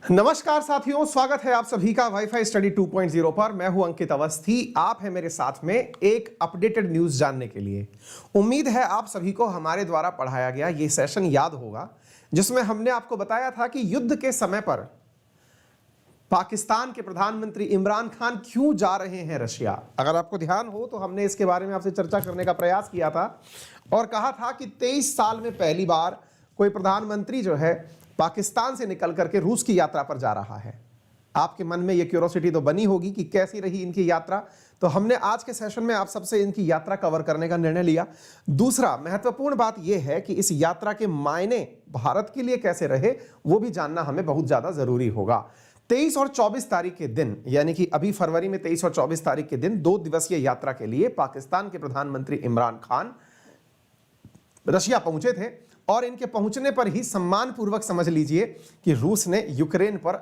नमस्कार साथियों, स्वागत है आप सभी का वाईफाई स्टडी 2.0 पर। मैं हूं अंकित अवस्थी। आप हैं मेरे साथ में एक अपडेटेड न्यूज जानने के लिए। उम्मीद है आप सभी को हमारे द्वारा पढ़ाया गया ये सेशन याद होगा, जिसमें हमने आपको बताया था कि युद्ध के समय पर पाकिस्तान के प्रधानमंत्री इमरान खान क्यों जा रहे हैं रशिया। अगर आपको ध्यान हो तो हमने इसके बारे में आपसे चर्चा करने का प्रयास किया था और कहा था कि 23 साल में पहली बार कोई प्रधानमंत्री जो है पाकिस्तान से निकल करके रूस की यात्रा पर जा रहा है। आपके मन में ये क्यूरोसिटी तो बनी होगी कि कैसी रही इनकी यात्रा, तो हमने आज के सेशन में आप सबसे इनकी यात्रा कवर करने का निर्णय लिया। दूसरा महत्वपूर्ण बात यह है कि इस यात्रा के मायने भारत के लिए कैसे रहे वो भी जानना हमें बहुत ज्यादा जरूरी होगा। 23 और 24 तारीख के दिन, यानी कि अभी फरवरी में 23 और 24 तारीख के दिन 2 दिवसीय यात्रा के लिए पाकिस्तान के प्रधानमंत्री इमरान खान रशिया पहुंचे थे और इनके पहुंचने पर ही सम्मानपूर्वक समझ लीजिए कि रूस ने यूक्रेन पर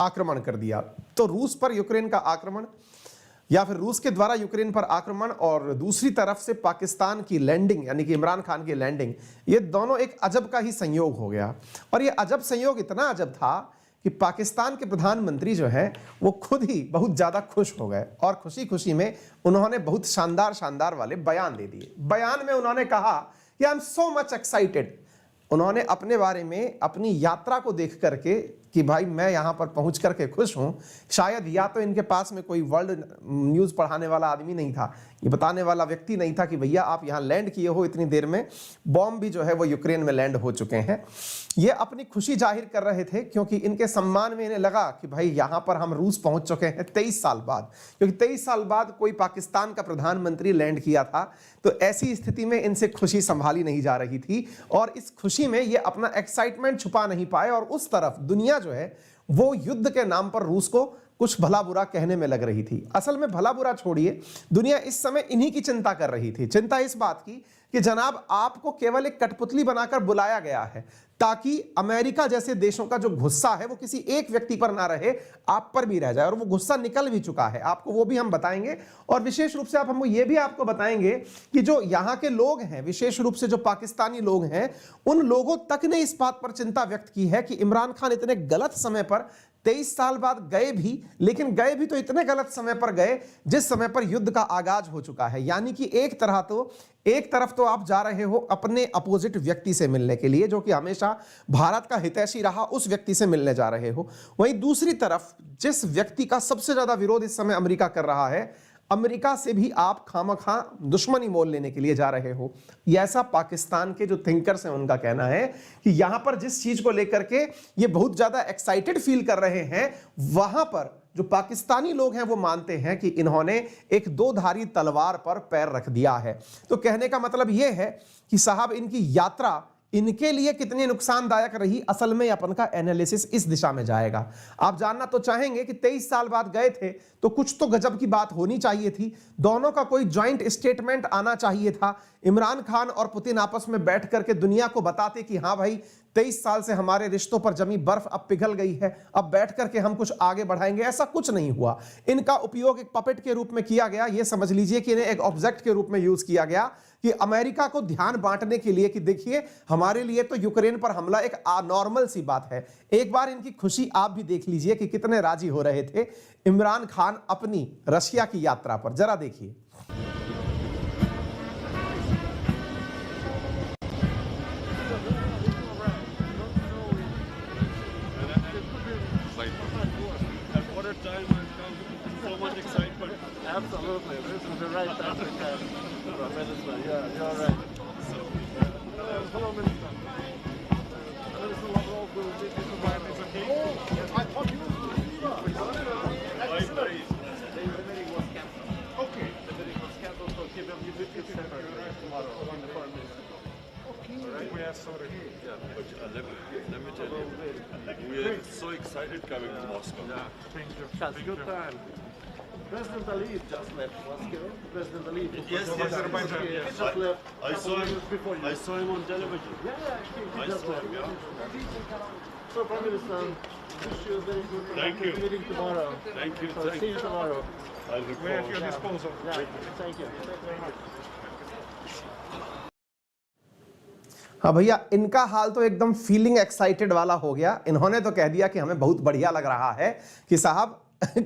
आक्रमण कर दिया। तो रूस पर यूक्रेन का आक्रमण या फिर रूस के द्वारा यूक्रेन पर आक्रमण और दूसरी तरफ से पाकिस्तान की लैंडिंग, यानी कि इमरान खान की लैंडिंग, ये दोनों एक अजब का ही संयोग हो गया। और ये अजब संयोग इतना अजब था कि पाकिस्तान के प्रधानमंत्री जो है वो खुद ही बहुत ज्यादा खुश हो गए और खुशी खुशी में उन्होंने बहुत शानदार वाले बयान दे दिए। बयान में उन्होंने कहा कि I am so much excited. उन्होंने अपने बारे में, अपनी यात्रा को देख करके कि भाई मैं यहां पर पहुंच करके खुश हूं। शायद या तो इनके पास में कोई वर्ल्ड न्यूज पढ़ाने वाला आदमी नहीं था, ये बताने वाला व्यक्ति नहीं था कि भैया आप यहां लैंड किए हो, इतनी देर में बॉम्ब भी जो है वो यूक्रेन में लैंड हो चुके हैं। ये अपनी खुशी जाहिर कर रहे थे क्योंकि इनके सम्मान में इन्हें लगा कि भाई यहां पर हम रूस पहुंच चुके हैं 23 साल बाद, क्योंकि 23 साल बाद कोई पाकिस्तान का प्रधानमंत्री लैंड किया था। तो ऐसी स्थिति में इनसे खुशी संभाली नहीं जा रही थी और इस खुशी में ये अपना एक्साइटमेंट छुपा नहीं पाए और उस तरफ दुनिया जो है वो युद्ध के नाम पर रूस को कुछ भला बुरा कहने में लग रही थी। असल में भला बुरा छोड़िए, दुनिया इस समय इन्हीं की चिंता कर रही थी। चिंता इस बात की कि जनाब आपको केवल एक कठपुतली बनाकर बुलाया गया है ताकि अमेरिका जैसे देशों का जो गुस्सा है वो किसी एक व्यक्ति पर ना रहे, आप पर भी रह जाए। और वो गुस्सा निकल भी चुका है, आपको वो भी हम बताएंगे। और विशेष रूप से आप हमको ये भी आपको बताएंगे कि जो यहाँ के लोग हैं, विशेष रूप से जो पाकिस्तानी लोग हैं, उन लोगों तक ने इस बात पर चिंता व्यक्त की है कि इमरान खान इतने गलत समय पर 23 साल बाद गए भी, लेकिन गए भी तो इतने गलत समय पर गए जिस समय पर युद्ध का आगाज हो चुका है। यानी कि एक तरफ तो आप जा रहे हो अपने अपोजिट व्यक्ति से मिलने के लिए, जो कि हमेशा भारत का हितैषी रहा, उस व्यक्ति से मिलने जा रहे हो। वहीं दूसरी तरफ जिस व्यक्ति का सबसे ज्यादा विरोध इस समय अमेरिका कर रहा है, अमेरिका से भी आप खामखा दुश्मनी मोल लेने के लिए जा रहे हो। ये ऐसा पाकिस्तान के जो थिंकर्स हैं उनका कहना है कि यहां पर जिस चीज को लेकर के ये बहुत ज्यादा एक्साइटेड फील कर रहे हैं, वहां पर जो पाकिस्तानी लोग हैं वो मानते हैं कि इन्होंने एक दो धारी तलवार पर पैर रख दिया है। तो कहने का मतलब यह है कि साहब इनकी यात्रा इनके लिए कितनी नुकसानदायक रही, असल में अपन का एनालिसिस इस दिशा में जाएगा। आप जानना तो चाहेंगे कि 23 साल बाद गए थे तो कुछ तो गजब की बात होनी चाहिए थी, दोनों का कोई जॉइंट स्टेटमेंट आना चाहिए था। इमरान खान और पुतिन आपस में बैठ करके दुनिया को बताते कि हाँ भाई 23 साल से हमारे रिश्तों पर जमी बर्फ अब पिघल गई है, अब बैठ करके हम कुछ आगे बढ़ाएंगे। ऐसा कुछ नहीं हुआ। इनका उपयोग एक पपेट के रूप में किया गया। यह समझ लीजिए कि इन्हें एक ऑब्जेक्ट के रूप में यूज किया गया कि अमेरिका को ध्यान बांटने के लिए कि देखिए हमारे लिए तो यूक्रेन पर हमला एक नॉर्मल सी बात है। एक बार इनकी खुशी आप भी देख लीजिए कि कितने राजी हो रहे थे इमरान खान अपनी रशिया की यात्रा पर। जरा देखिए। Absolutely, this is the right time to come from Minister. Yeah, you're right. Hello, Minister. Minister Lavrov will be providing some cake. Oh, I thought you were excellent. The meeting was cancelled. Okay. The meeting was cancelled, so keep up your business separate tomorrow on the foreign minister. Okay. All right. We are sorry. Yeah, but let me tell you, we are so excited coming to Moscow. Yeah, thank you. That's a good time. President Aliyev just left Moscow. President Aliyev yes, Azerbaijan. He just left. I saw him on television. Yeah, he just left. Yeah. So, Prime Minister, wish you a very good Thank you. meeting tomorrow. Thank you. So, see you tomorrow. I'll look We're at forward. your disposal. Yeah, thank you. Thank you very much. हाँ भैया, इनका हाल तो एकदम feeling excited वाला हो गया। इन्होंने तो कह दिया कि हमें बहुत बढ़िया लग रहा है कि साहब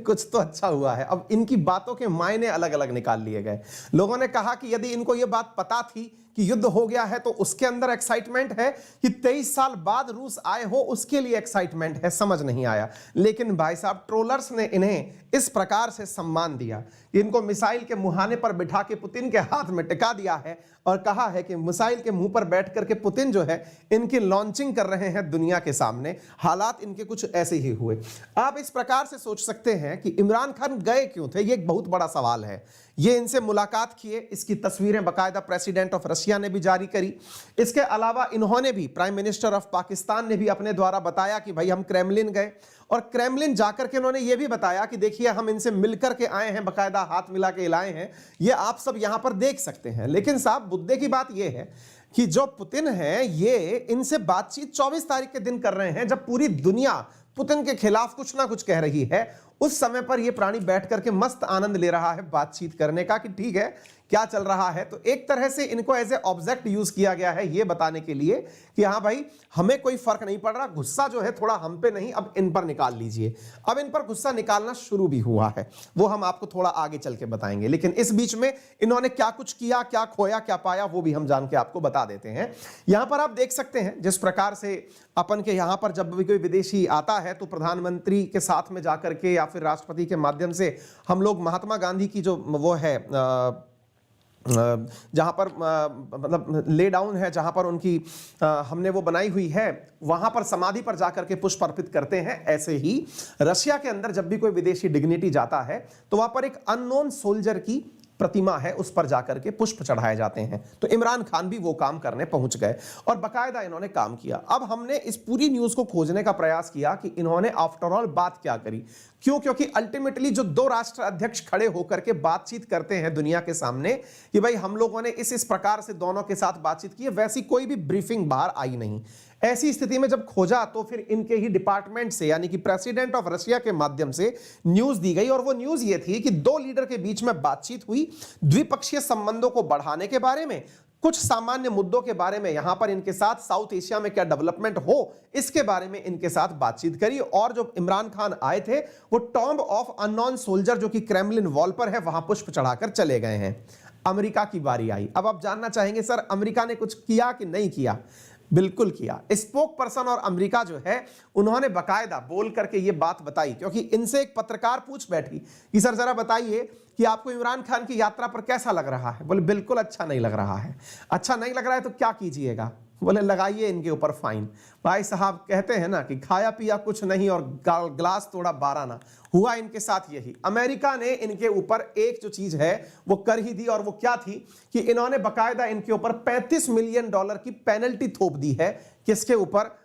कुछ तो अच्छा हुआ है। अब इनकी बातों के मायने अलग अलग निकाल लिए गए। लोगों ने कहा कि यदि इनको यह बात पता थी कि युद्ध हो गया है तो उसके अंदर एक्साइटमेंट है, कि 23 साल बाद रूस आए हो उसके लिए एक्साइटमेंट है, समझ नहीं आया। लेकिन भाई साहब, ट्रोलर्स ने इन्हें इस प्रकार से सम्मान दिया कि इनको मिसाइल के मुहाने पर बिठा के पुतिन के हाथ में टिका दिया है और कहा है कि मिसाइल के मुंह पर बैठ करके पुतिन जो है इनकी लॉन्चिंग कर रहे हैं दुनिया के सामने। हालात इनके कुछ ऐसे ही हुए। आप इस प्रकार से सोच सकते हैं कि इमरान खान गए क्यों थे, ये एक बहुत बड़ा सवाल है। ये इनसे मुलाकात किए, इसकी तस्वीरें बाकायदा प्रेसिडेंट ऑफ रशिया ने भी जारी करी। इसके अलावा इन्होंने भी, प्राइम मिनिस्टर ऑफ पाकिस्तान ने भी अपने द्वारा बताया कि भाई हम क्रेमलिन गए, और क्रेमलिन जाकर के उन्होंने ये भी बताया कि देखिए हम इनसे मिलकर के आए हैं, बाकायदा हाथ मिला के लाए हैं, ये आप सब यहां पर देख सकते हैं। लेकिन साहब, मुद्दे की बात ये है कि जो पुतिन है ये इनसे बातचीत 24 तारीख के दिन कर रहे हैं, जब पूरी दुनिया पुतिन के खिलाफ कुछ ना कुछ कह रही है। उस समय पर यह प्राणी बैठ करके मस्त आनंद ले रहा है बातचीत करने का कि ठीक है क्या चल रहा है। तो एक तरह से इनको एज ए ऑब्जेक्ट यूज किया गया है ये बताने के लिए कि हाँ भाई हमें कोई फर्क नहीं पड़ रहा, गुस्सा जो है थोड़ा हम पे नहीं, अब इन पर निकाल लीजिए। अब इन पर गुस्सा निकालना शुरू भी हुआ है, वो हम आपको थोड़ा आगे चल के बताएंगे। लेकिन इस बीच में इन्होंने क्या कुछ किया, क्या खोया, क्या पाया, वो भी हम जान के आपको बता देते हैं। यहां पर आप देख सकते हैं जिस प्रकार से अपन के यहां पर जब भी कोई विदेशी आता है तो प्रधानमंत्री के साथ में जाकर के या फिर राष्ट्रपति के माध्यम से हम लोग महात्मा गांधी की जो वो है जहां पर मतलब ले डाउन है, जहां पर उनकी हमने वो बनाई हुई है, वहां पर समाधि पर जाकर के पुष्प अर्पित करते हैं। ऐसे ही रशिया के अंदर जब भी कोई विदेशी डिग्निटी जाता है तो वहां पर एक अननोन सोल्जर की प्रतिमा है, उस पर जाकर के पुष्प चढ़ाए जाते हैं। तो इमरान खान भी वो काम करने पहुंच गए और बाकायदा इन्होंने काम किया। अब हमने इस पूरी न्यूज को खोजने का प्रयास किया कि इन्होंने आफ्टर ऑल बात क्या करी। क्यों? क्योंकि अल्टीमेटली जो दो राष्ट्र अध्यक्ष खड़े होकर के बातचीत करते हैं दुनिया के सामने कि भाई हम लोगों ने इस प्रकार से दोनों के साथ बातचीत की है, वैसी कोई भी ब्रीफिंग बाहर आई नहीं। ऐसी स्थिति में जब खोजा तो फिर इनके ही डिपार्टमेंट से यानी कि प्रेसिडेंट ऑफ रशिया के माध्यम से न्यूज दी गई, और वो न्यूज ये थी कि दो लीडर के बीच में बातचीत हुई, द्विपक्षीय संबंधों को बढ़ाने के बारे में, कुछ सामान्य मुद्दों के बारे में, यहां पर इनके साथ साउथ एशिया में क्या डेवलपमेंट हो इसके बारे में इनके साथ बातचीत करी। और जो इमरान खान आए थे वो टॉम्ब ऑफ अननोन सोल्जर जो कि क्रेमलिन वॉल पर है वहां पुष्प चढ़ाकर चले गए हैं। अमेरिका की बारी आई। अब आप जानना चाहेंगे सर अमेरिका ने कुछ किया कि नहीं किया? बिल्कुल किया। स्पोक पर्सन और अमेरिका जो है उन्होंने बकायदा बोल करके ये बात बताई, क्योंकि इनसे एक पत्रकार पूछ बैठी कि सर जरा बताइए कि आपको इमरान खान की यात्रा पर कैसा लग रहा है? बोले बिल्कुल अच्छा नहीं लग रहा है। अच्छा नहीं लग रहा है तो क्या कीजिएगा? बोले लगाइए इनके ऊपर फाइन। भाई साहब कहते हैं ना कि खाया पिया कुछ नहीं और ग्लास तोड़ा 12 ना। हुआ इनके साथ यही। अमेरिका ने इनके ऊपर एक जो चीज है वो कर ही दी, और वो क्या थी कि इन्होंने बकायदा इनके ऊपर $35 मिलियन की पेनल्टी थोप दी है। किसके ऊपर?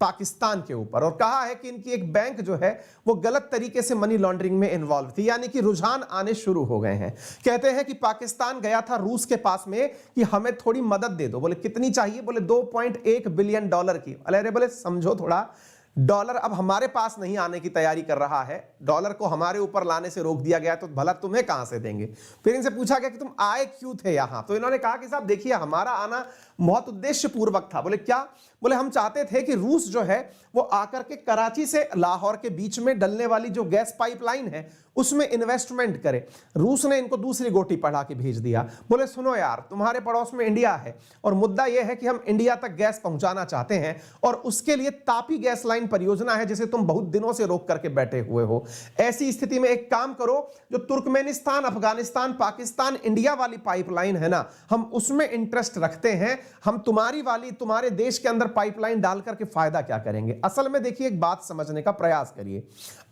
पाकिस्तान के ऊपर। और कहा है कि इनकी एक बैंक जो है वो गलत तरीके से मनी लॉन्ड्रिंग में इन्वॉल्व थी, यानी कि रुझान आने शुरू हो गए हैं। कहते हैं कि पाकिस्तान गया था रूस के पास में कि हमें थोड़ी मदद दे दो। बोले कितनी चाहिए? बोले $2.1 बिलियन की। अरे बोले समझो थोड़ा, डॉलर अब हमारे पास नहीं आने की तैयारी कर रहा है, डॉलर को हमारे ऊपर लाने से रोक दिया गया, तो भला तुम्हें कहां से देंगे? फिर इनसे पूछा गया कि तुम आए क्यों थे यहां? तो इन्होंने कहा कि साहब देखिए हमारा आना बहुत उद्देश्य पूर्वक था। बोले क्या? बोले हम चाहते थे कि रूस जो है वो आकर के कराची से लाहौर के बीच में डलने वाली जो गैस पाइपलाइन है उसमें इन्वेस्टमेंट करे। रूस ने इनको दूसरी गोटी पढ़ा के भेज दिया। बोले सुनो यार, तुम्हारे पड़ोस में इंडिया है और मुद्दा यह है कि हम इंडिया तक गैस पहुंचाना चाहते हैं, और उसके लिए तापी गैस लाइन परियोजना है जिसे तुम बहुत दिनों से रोक करके बैठे हुए हो। ऐसी स्थिति में एक काम करो, जो तुर्कमेनिस्तान, अफगानिस्तान, पाकिस्तान, इंडिया वाली पाइपलाइन है ना, हम उसमें इंटरेस्ट रखते हैं। हम तुम्हारी वाली, तुम्हारे देश के अंदर पाइपलाइन डाल करके फायदा क्या करेंगे? असल में देखिए एक बात समझने का प्रयास करिए,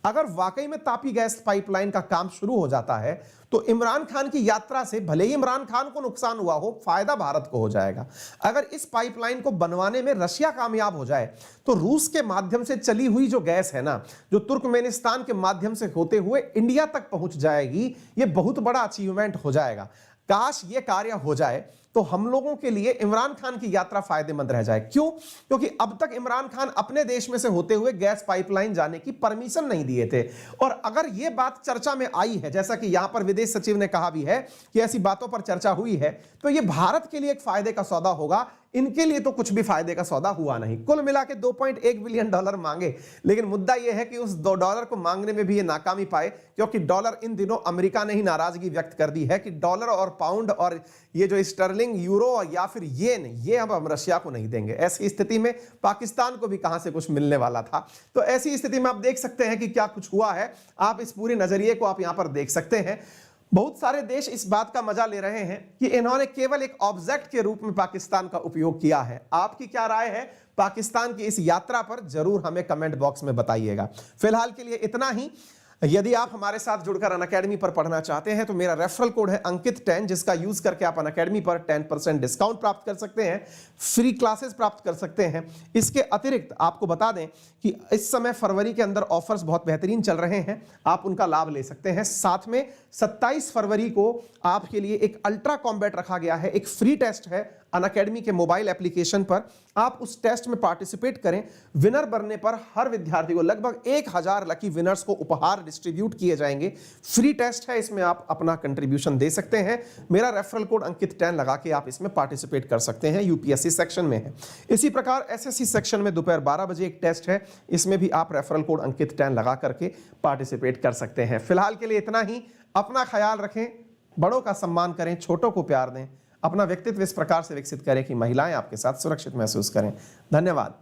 अगर वाकई में तापी गैस पाइपलाइन का काम शुरू हो जाता है तो इमरान खान की यात्रा से भले ही इमरान खान को नुकसान हुआ हो, फायदा भारत को हो जाएगा। अगर इस पाइपलाइन को बनवाने में रशिया कामयाब हो जाए तो रूस के माध्यम से चली हुई जो गैस है ना, जो तुर्कमेनिस्तान के माध्यम से होते हुए इंडिया तक पहुंच जाएगी। यह बहुत बड़ा अचीवमेंट हो जाएगा। काश ये कार्य हो जाए तो हम लोगों के लिए इमरान खान की यात्रा फायदेमंद रह जाए। क्यों? क्योंकि अब तक इमरान खान अपने देश में से होते हुए गैस पाइपलाइन जाने की परमिशन नहीं दिए थे। और अगर यह बात चर्चा में आई है, जैसा कि यहां पर विदेश सचिव ने कहा भी है कि ऐसी बातों पर चर्चा हुई है, तो यह भारत के लिए एक फायदे का सौदा होगा। इनके लिए तो कुछ भी फायदे का सौदा हुआ नहीं। कुल मिला के $2.1 बिलियन मांगे, लेकिन मुद्दा यह है कि उस $2 को मांगने में भी ये नाकामी पाए, क्योंकि डॉलर इन दिनों अमेरिका ने ही नाराजगी व्यक्त कर दी है कि डॉलर और पाउंड और ये जो स्टर्लिंग, यूरो या फिर येन, ये अब हम रशिया को नहीं देंगे। ऐसी स्थिति में पाकिस्तान को भी कहां से कुछ मिलने वाला था। तो ऐसी स्थिति में आप देख सकते हैं कि क्या कुछ हुआ है। आप इस पूरे नजरिए को आप यहां पर देख सकते हैं। बहुत सारे देश इस बात का मजा ले रहे हैं कि इन्होंने केवल एक ऑब्जेक्ट के रूप में पाकिस्तान का उपयोग किया है। आपकी क्या राय है पाकिस्तान की इस यात्रा पर? जरूर हमें कमेंट बॉक्स में बताइएगा। फिलहाल के लिए इतना ही। यदि आप हमारे साथ जुड़कर अनअकैडमी पर पढ़ना चाहते हैं तो मेरा रेफरल कोड है अंकित10, जिसका यूज करके आप अनअकैडमी पर 10% डिस्काउंट प्राप्त कर सकते हैं, फ्री क्लासेस प्राप्त कर सकते हैं। इसके अतिरिक्त आपको बता दें कि इस समय फरवरी के अंदर ऑफर्स बहुत बेहतरीन चल रहे हैं, आप उनका लाभ ले सकते हैं। साथ में 27 फरवरी को आपके लिए एक अल्ट्रा कॉम्बैट रखा गया है, एक फ्री टेस्ट है अनअकैडमी के मोबाइल एप्लीकेशन पर। आप उस टेस्ट में पार्टिसिपेट करें। विनर बनने पर हर विद्यार्थी को लगभग 1000 लकी विनर्स को उपहार डिस्ट्रीब्यूट किए जाएंगे। फ्री टेस्ट है, इसमें आप अपना कंट्रीब्यूशन दे सकते हैं। मेरा रेफरल कोड अंकित10 लगा के आप इसमें पार्टिसिपेट कर सकते हैं। यूपीएससी सेक्शन में है। इसी प्रकार एसएससी सेक्शन में दोपहर 12 बजे एक टेस्ट है, इसमें भी आप रेफरल कोड अंकित10 लगा करके पार्टिसिपेट कर सकते हैं। फिलहाल के लिए इतना ही। अपना ख्याल रखें, बड़ों का सम्मान करें, छोटों को प्यार दें, अपना व्यक्तित्व इस प्रकार से विकसित करें कि महिलाएं आपके साथ सुरक्षित महसूस करें। धन्यवाद।